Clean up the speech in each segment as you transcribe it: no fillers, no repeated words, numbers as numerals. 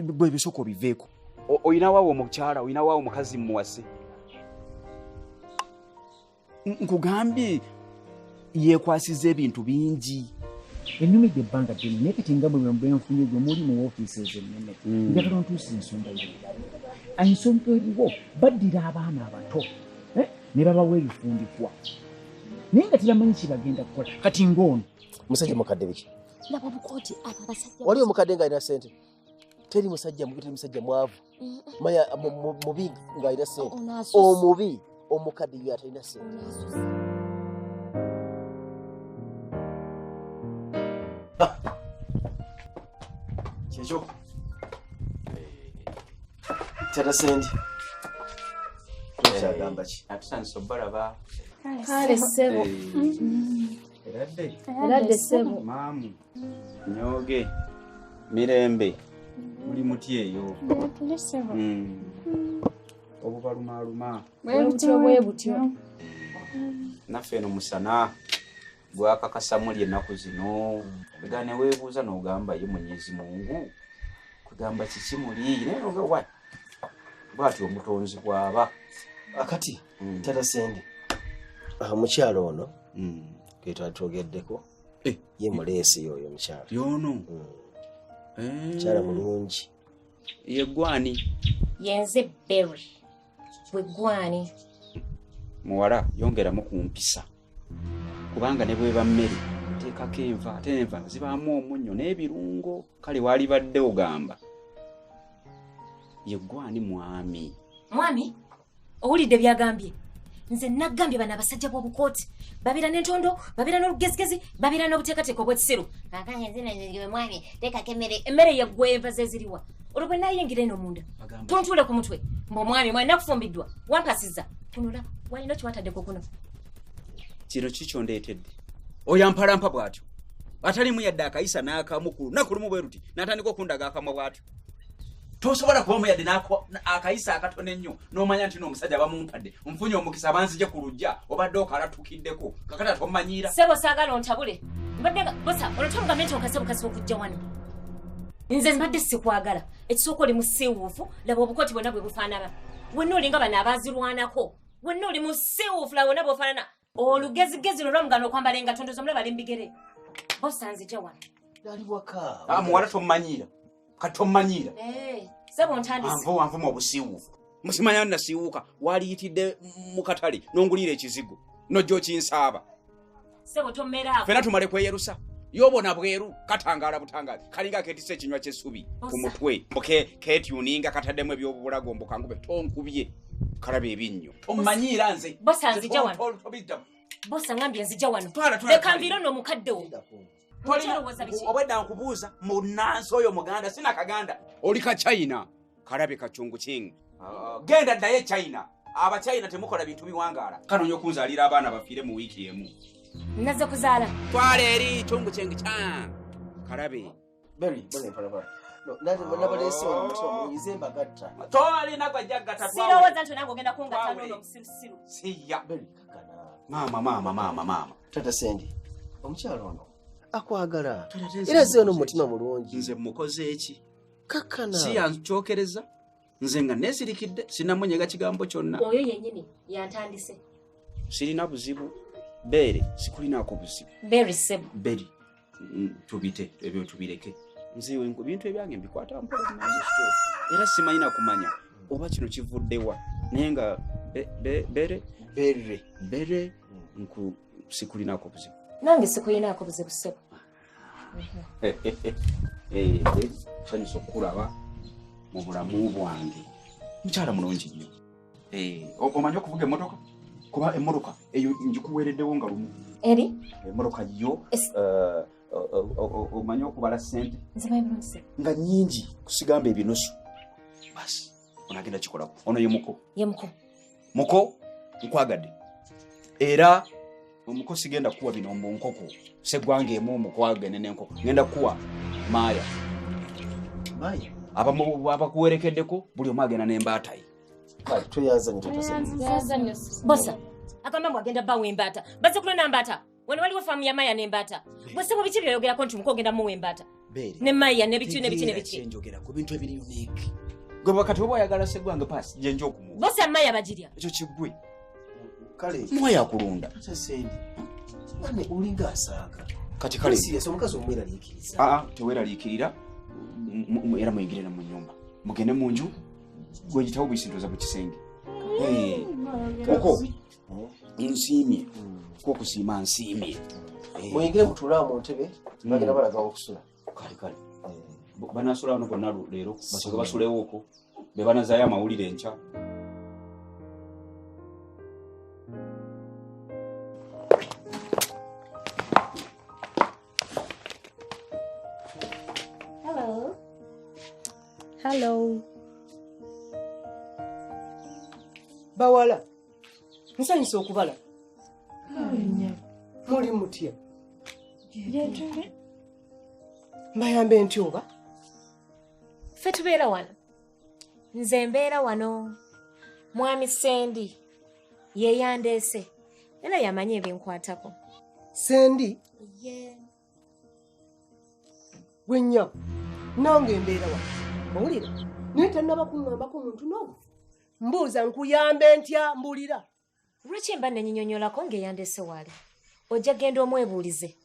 Bwe bisoko biveeko. Oyina waawo omukyala, oyina waawo mukazi muwase. Nkugambye yeekwasiza ebintu bingi. Ennumi gy'ebbanga ddene naye kati nga bwe nfunye gwe muli mu woofiisi ez'ennene njagala ontuusa ensonga y'ebirala. Ensonga eriwo baddira abaana abato ne babawa ebifundikwa naye nga tiramanyi kibagenda kukola. Kati ng'ono musajja mukadde biki laba bukooti abo abasajja wali omukadde ng'alina ssente teri musajja mwavu maya mubi ng'alina ssente omubi omukadde ye atalina ssente. Kyekyo tata sendi kyagamba ki atusanisa obbalaba kale ssebo eradde ssebo maamu nyoge mirembe muli muti eyo obubalumaaluma bwe butyo naffe eno musana gwakakasa muli ennaku zino ega ne weebuuza n'ogamba ye Mwenyezi Mungu kugamba kiki muli naye ogawa bw'atyo omutonzi bw'aba akati tata sendi mukyalo ono ketwatogeddeko ye muleesi yoyo mukyalo yono mukyala mulungi ye gwani yenze Berry bwe gwani muwala yongeramu kumpisa kubanga ne bweba mmere teekako enva ate enva zibaamu omunnyo n'ebirungo kale wali badde ogamba ye gwani mwami owulidde byagambye nze nagambye bano abasajja b'obukooti babira n'entondo babira n'olugezigezi babira n'obuteekateeka obw'ekiseru akanye nzinezigwe mwami teekako emmere yeggwe enva zeziriwa olwo bwe naayingira eno munda tontuule ku mutwe mb'omwami mwali nakufumbiddwa wampasiza tunula walina kiwataddeko kuno kino kikyondeetedde oyampalampa bw'atyo atalimu yadde akayisa n'akamu ku lunaku lumu bwe ruti n'atandika okundaga akamu bw'atyo tosobola kuba muyadde akayisa akatono ennyo n'omanya nti n'omusajja bamumpadde nfunye omukisa abanzije ku lujja obadde okalatukiddeko kakata tomanyiira sebo saagala ontabule mbadde bosa olwotomugambe nti okase bukasi okujja wano nze mbadde sikwagala ekisooka oli musiiwuufu laba obukooti bwonna bwe bufaanana wenna olinga bano abaazirwanako wenna oli musiiwuufu laba bonna bwefaanana olugezigezi lwolwamugana okwambala engatondo zomula bali mbigere bosa nzija wano ali waka muwala tomanyiira katomanyiira sebo ntandise anvuma obusiiwuufu musimanya nasiiwuuka waliyitidde mu katale n'onguliira ekizigo nojja okinsaaba sebo tommeraako fena tumale kweyerusa yobona bweru katangaala butangaali kalinga ketise ekinywa ky'essubi ku mutwe mbuke keetuninga kataddemu ebyobulago mbukangube tonkubye kalaba ebinnyo tomanyiira nze bosa nzija wano bosa ngambye nzija wano leka mbiro n'omukadde wo obwedda nkubuuza munansi oyo muganda sina kaganda oli ka China kalabe kachungu king genda ddayo e China abachina temukola bintu biwangaala kanonyo kunzalira abaana bafiire mu wiiki emu naze kuzaala twala eri chungu king cha kalabe Berry pala no nabalese omuto muyizemba gatta toli nagwajaga tatwa sirowooza nti nange ogenda kungatta n'ono omusirusiru siya Berry kakana mama tata sendi omukyalo ono akwagala era ze ono mutima mulungi nze mukoze eki kakana si yankyokereza nze nga nesirikidde sinamunyega kigambo kyonna oyo yennyini yantandise sirina buzibu Berry sikulinako buzibu Berry sebo Berry tubite ebyo tubireke nziwe bintu ebyange mbikwata mpola n'ekito era simanyina kumanya oba kino kivuddewa naye nga Berry nku sikulinako buzibu nange sikuyinaako buzibu sebo Sanyusa okulaba mu bulamu bwange. Mukyala mulungi nnyo. Omanyi okuvuga emmotoka? Kuba emmotoka eyo njikuweereddewo nga lumu. Eri? Emmotoka yo omanyi okubala ssente? Nzimanyi bulungi. Nga nnyingi kusigamba ebinusu. Basi onagenda kikolako. Ono ye muko. Ye muko. Muko nkwagadde. Era omuko sigenda kuwa binombo nkoko. Segwange emu mukwagene n'enkoko. Ngenda kuwa Maya. Maya? Abakuwerekeddeko buli omu agenda n'embaata ye. Kale toyaza nnyo. Bosa, agamba mbu agenda bawa embaata. Bazzukulu n'embaata. Wano waliwo faamu ya Maya n'embaata. Bwese mu biki byoyogerako nti muko ogenda muwa embaata. Ne Maya ne biki. Njogera ku bintu ebiri unique. Gwe wakati oba oyagala Segwange paasi gye nja okumuwa. Bosa Maya bagirya. Ekyo kiggwe. Kale Maya kulunda. Sendi. Wane ulinga asaaga. Kati kale. Yes, omukazi omweraliikiriza. Teweeraliikirira. Era muyingire mu nnyumba. Mugende mu nju. Gwe gitawo bwisintoza mu kisenge. Koko. Nsiimye. Ko kusiima nsiimye. Muyingire mutulaawo mu ntebe. Bagenda balagawo okusula. Kale. Banasula wano bonna leero. Basoke basulewo okwo. Be banazaayo amawulire enkya. Hello. Bawala. Nsanyusa okubala. Muli mutya? Mbayambe ntya oba? Ffe tubeera wano. Nze mbeera wano. Mwami Sendi ye yandeese. Era yamanyi ebinkwatako. Sendi? Yeah. Gwe nnyabo. Nange mbeera wano. Mawulira? Naye tannaba kuŋŋambako muntu n'omu. Mbuuza nkuyambe ntya mbulira. Lwaki mba nenyinyonyolako ng'eyandeese wali? Ojja genda omwebuulize.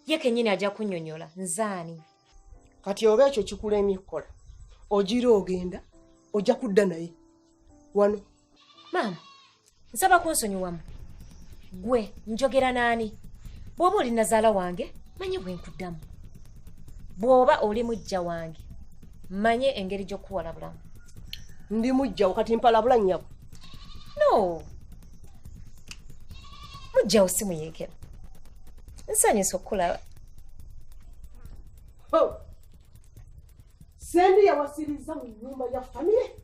Ye kennyini ajja kunnyonnyola. Nzaani? Kati oba ekyo kikulemye kukola. Ogira ogenda, ojja kudda naye. Wano. Maama, nsaba kunsonyiwamu. Gwe, njogera naani? Bw'oba oli nazaala wange, manye bwe nkuddamu. Bw'oba oli mujja wange, manye engeri gy'okuwala bulamu. Ndi mujjawo kati mpalabula nnyabo. No. Mujjawo si muyeekera. Nsanyusa okukulaba. Sendi yawasiriza mu nnyumba ya famire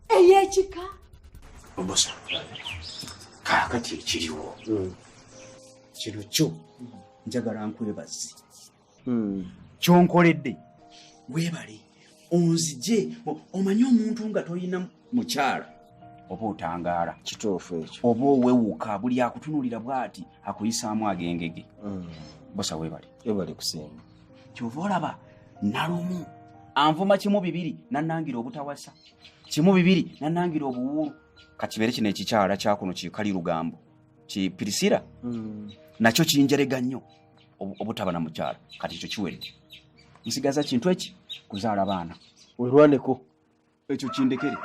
ey'ekika. Obosa. Kaakati ekiriwo. Kino kyo njagala nkwebaze. Kyonkoledde weebale onzije omanyi omuntu nga toyina mukyala oba otangaala. Kituufu ekyo. Oba owewuka buli akutunulira bw'ati akuyisaamu agengege. Bosa weebale. Weebale kusenga. Kyova olaba nalumu anvuma kimu bibiri nannangira obutawasa. Kimu bibiri nannangira obuwuulu. Kakibeere kino ekikyala kyakuno kikali lugambo. Ki Pirisira. Nakyo kinjerega nnyo obutaba na mukyala. Kati ekyo kiwedde. Nsigaza kintu eki kuzaala baana. Werwaneko. Ekyo kindekere.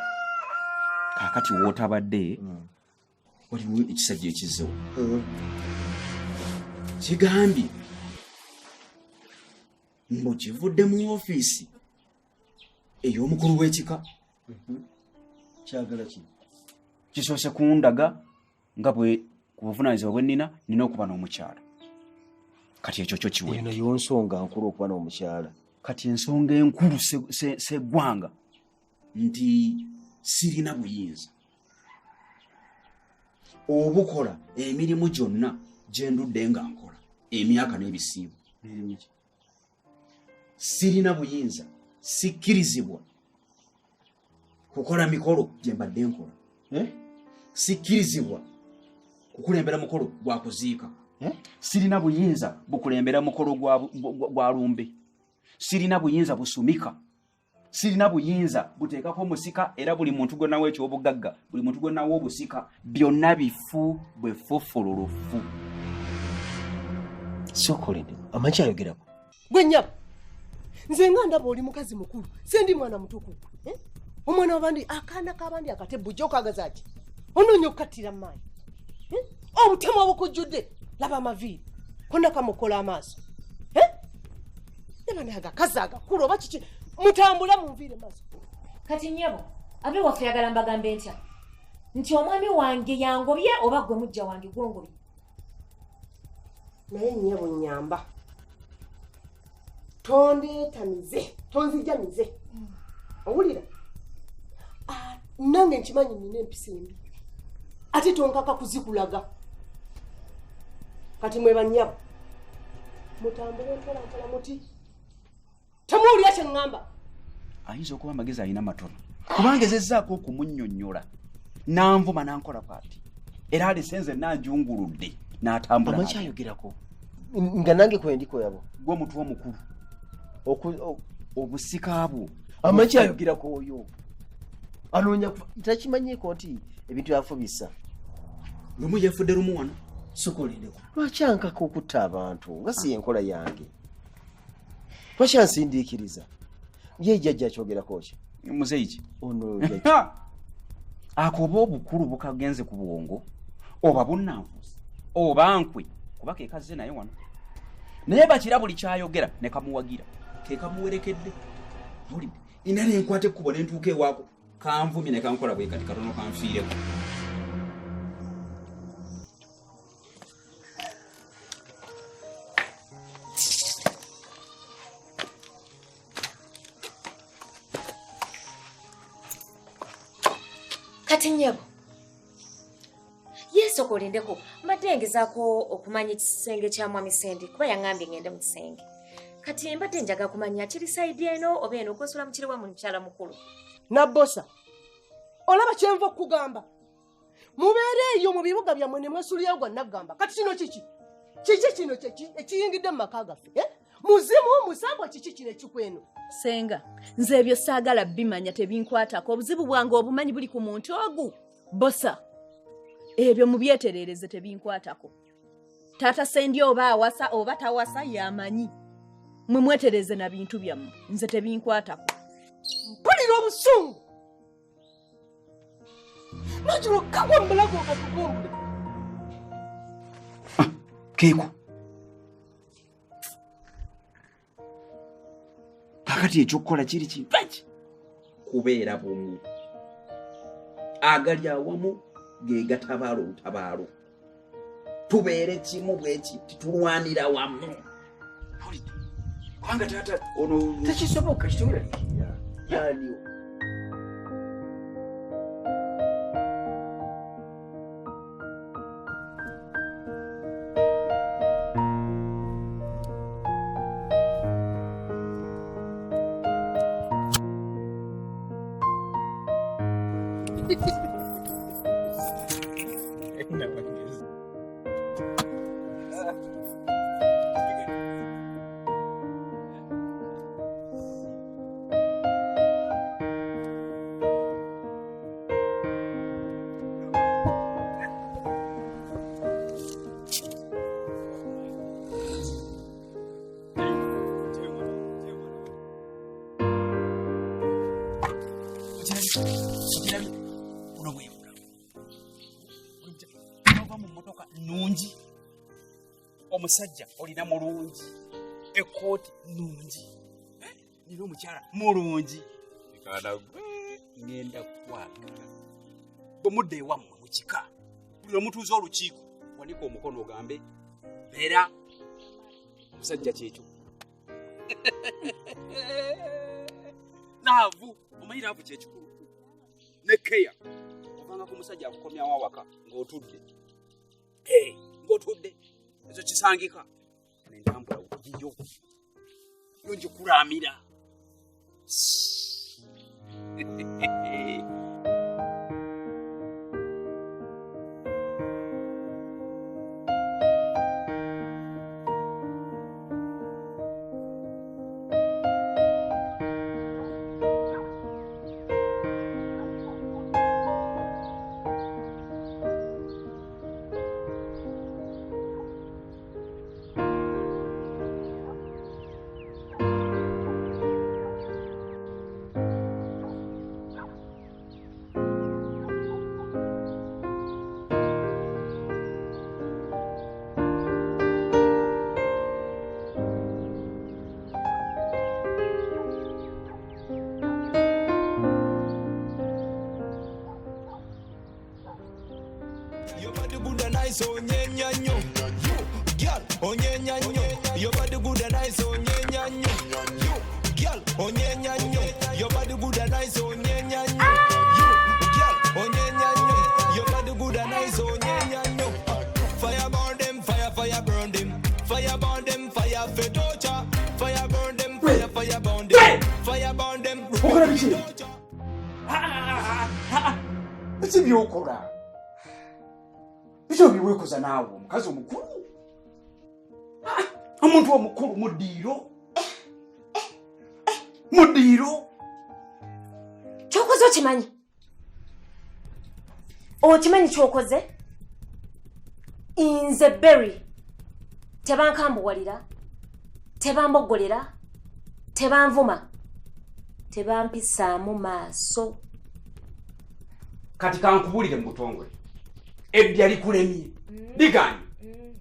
Kaakati wootabadde waliwo ekisajja ekizzewo. Kigambye mbu kivudde mu ofiisi ey'omukulu w'ekika. Kyagala ki? Kisoose kundaga nga bwe ku buvunaanyizibwa bwe nina okuba n'omukyala. Kati ekyo kyo kiwe. Eno y'ensonga nkulu okuba n'omukyala. Kati ensonga enkulu Seggwanga nti sirina buyinza obukola emirimu gyonna gye ndudde nga nkola emyaka n'ebisiibu. Sirina buyinza, sikkirizibwa kukola mikolo gye mbadde nkola. Sikkirizibwa kukulembera mukolo gwa kuziika. Sirina buyinza bukulembera mukolo gwa lumbe. Sirina buyinza busumika. Sirina buyinza buteekako musika era buli muntu gwe nawe ekyobugagga, buli muntu gwe nawe obusika, byonna bifu bwe fufululufu. Sokolede amanyi ayogerako. Gwe nnyabo. Nze nga ndaba oli mukazi mukulu. Sendi mwana mutukuvu. Omwana wabandi akaana k'abandi akatebbu gy'okagaza ki? Onoonya okukattira maanyi. Obutemu obukujjudde laba amaviiri. Konna kamukola amaaso. Ebana agakazi agakulu oba kiki mutambula munviire maaso. Kati nnyabo abe waffe yagala mbagambe ntya nti omwami wange yangobye oba gwe mujja wange gwongobye. Naye nnyabo nnyamba tondeetamize tonzijamize owulira nange nkimanyi nina empisa embi ate tonkaka kuzikulaga. Kati mwe bannyabo mutambule mpolampola muti temuwulira kye ŋŋamba. Ayinza okuba amagezi alina matono kubanga ezezzaako okumunnyonnyola nanvuma nankola bw'ati era alisenze nanjunguludde n'atambula. Amakyayogerako nga nange kwendiko yabo gwe mutwe omukulu obusika bwo amakyayogerako oyo anoonya takimanyiiko nti ebintu yafubisa lumu yefudde lumu wano sikolindeko. Lwaki ankaka okutta abantu nga si enkola yange? Lwaki ansindiikiriza? Ye jjajja akyogerako ki? muzeiki Ono jjajja akoba obukulu bukagenze ku bwongo oba bunnanfuusi oba nkwe kuba kekazze naye wano naye bakira buli kyayogera ne kamuwagira kekamuwerekedde. Olidde inale enkwate ekkubo ne ntuuka ewaako kanvumye ne kankola bwe kati katono kanfiireko. Kati nnyabo yeesooka olindeko mbadde ngezaako okumanya ekisenge kya mwami Sendi kuba yaŋŋambye ngende mu kisenge. Kati mbadde njaga kumanya kiri sayidi eno oba eno okwesula mu kirewa mu mukyala mukulu. Nabbosa olaba kyenva okugamba mubeere eyo mu bibuga byammwe ne mwesulirayo gwa naggamba. Kati kino kiki kino ekiyingidde mu maka gaffe muzimu musambwa kiki kino ekikweno. Senga nze ebyo saagala bimanya tebinkwatako obuzibu bwange obumanyi buli ku muntu ogu. Bosa ebyo mubyeterereze tebinkwatako. Taata Sendi oba awasa oba tawasa yamanyi. Mwe mwetereze na bintu byammwe nze tebinkwatako. Mpulira obusungu nakiro kagwa mulago okakugumbule Keeko kakati ekyokukola kiri kimpaki kubeera bumu agali awamu ge gatabaala olutabaalo tubeere kimu bweki titulwanira wamu. Kubanga taata ono tekisoboka kitulaliikirira yaaniwo. nungi omusajja olina mulungi ekooti nungi nina omukyala mulungi ngenda kwagala bwemudda ewammwe mu kika buli omutuuza olukiiko wanika omukono ogambe beera omusajja kyekyo laavu omanyi laavu kyekikulu ne keya ovanga ku musajja akukomyawo awaka ng'otudde ng'otudde ekyo kisangika nentambula wugiyo yo njikulamira nice, oh nyenya nyo. Girl, oh nyenya nyo. Your body good and nice, oh nyenya nyo. Girl, oh nyenya nyo. Your body good and nice, oh nyenya nyo. Girl, oh nyenya nyo. Your body good and nice, oh nyenya nyo. Fire burn them, fire burn them. Fire burn them, fire fedocha. Fire burn them, fire burn them. Fire burn them. Ese byokora. Bicho biwekoza nawo mukazi omukulu. Omuntu omukulu mudiro. Mudiro. Chokoze okimanyi. Okimanyi chokoze? Inze berry. Tebankambuwalira. Tebambogolera. Tebanvuma. Tebampisaamu maaso. Kati kankubulire mu butongole. Ebbya likulemye. Digani.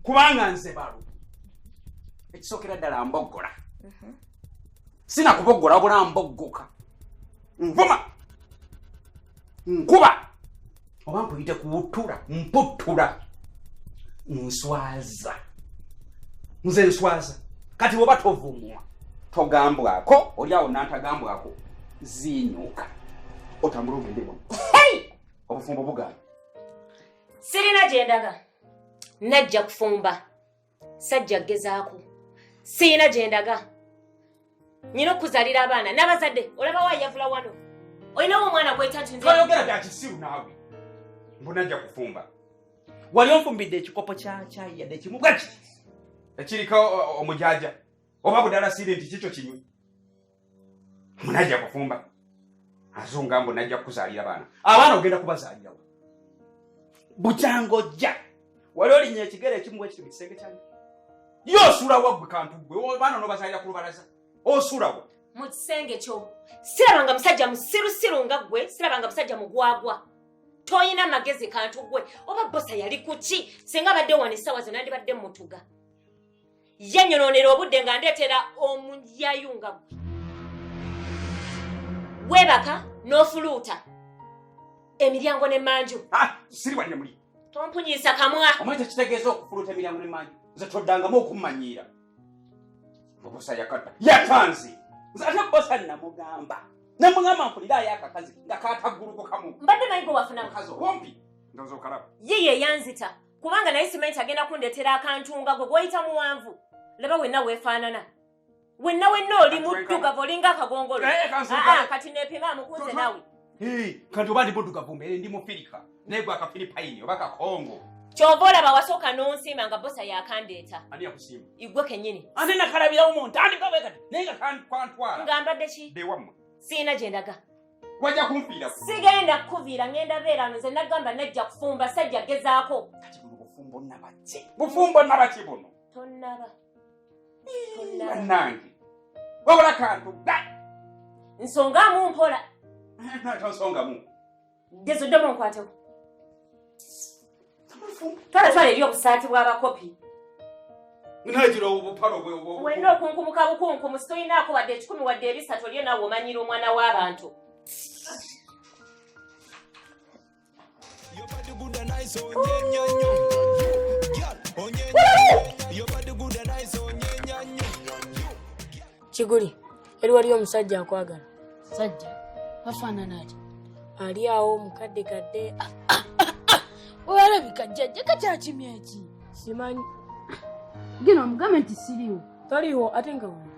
Kubanga nze balo. Ekisokera ddala mboggola. Sina kuboggola wabula mboggoka. Nvuma. Nkuba. Oba nkuyite kuwuttula. Mputtula. Nswaza. Nze nswaza. Kati woba tovumwa. Togambwako. Oli awo nantagambwako. Zinyuka. Otambula ogende bwonna. Hey! Obufumbo bugana. Sirina gyendaga. Najja kufumba. Sajja gezaako. Sirina gyendaga. Nyina okuzalira abaana n'abazadde olaba waayavula wano. Olinawo omwana gwetanti nze. Twayogera bya kisiru naawe. Mbunajja kufumba. Wali onfumbidde ekikopo kya chai yadde kimu bwaki. Ekiriko omujaja. Oba budala siri nti kikyo kinywi. Munajja kufumba. Azunga mbo najja kuzalira abaana. Abaana ogenda kubazalira. Buchangoja. Wali olinya ekigere ekimu ekiri mu kisenge kyange. Yosula wagwe kantu gwe baana no bazalira ku lubalaza. Osula wa. Mu kisenge kyo. Sirabanga musajja musirusiru nga gwe, sirabanga musajja mugwagwa. Toyina magezi kantu gwe. Oba bossa yali kuki? Senga badde wano essawa zonna ndi badde mutuga. Yanyononera obudde nga ndeetera omuyayunga gwe. Webaka n'ofuluuta. Emiryango n'emmanju. Siri wali muli. Tompunyisa kamwa. Omwete kitegeeza okufuluuta emiryango n'emmanju. Nze toddangamu okummanyiira. Bossa yakata. Yatanzi. Nze ate bossa namugamba. Namugamba mpulirayo akakazi nga kaatagguluko kamu. Mbadde mayigo wafuna mukazi wompi. Ndozo kalaba. Yiye yanzita. Kubanga naye simanyi agenda kundetera akantunga gwe goyita muwanvu. Leba wenna weefaanana. Wenna oli muddugavu olinga akagongolo. Kati neepima amukunze naawe. Kanti oba ndi muddugavu mbeere ndi mufirika. Naye gwe akafiripayini oba kakongo. Kyova olaba wasooka n'onsiima nga bossa yakandeeta. Ani yakusiima? Igwe kennyini. Ate nakalabirawo mu ntandika bwe kati. Naye nga kwantwala. Nga mbadde ki? De wammwe. Siina gye ndaga. Wajja kumpiira. Sigenda kukuviira ngenda beera nze nagamba najja kufumba sajja gezaako. Kati buno bufumbo nabaki. Bufumbo nabaki buno. Tonnaba. Nange. Wabula kantu. Nsongamu mpola. Nsongamu. Gezo ddomo nkwateko. Twala eri obusaati bw'abakopi. Nagira obupalo bwe. Wenna okunkumuka bukunkumu sitoyinaako wadde 10 wadde 3 oliyo naawe omanyira omwana w'abantu. Kiguli, eri waliyo omusajja akwagala. Sajja, afaanana ati. Ali awo mukadde. Olabika jjajja kakyakimya eki. Simanyi. Gino omugambe nti siriwo. Taliwo ate nga wano.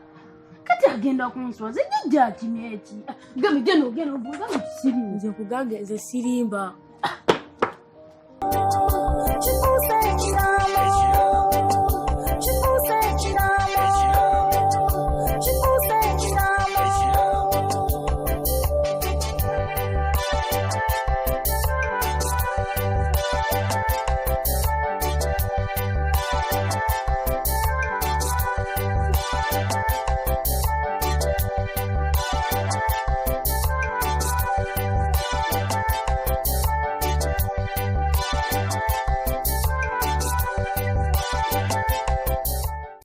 Kati agenda kunswaza jjajja akimya eki. Gambe geno ovuga nti siriwo. Nze nkugambe nze sirimba.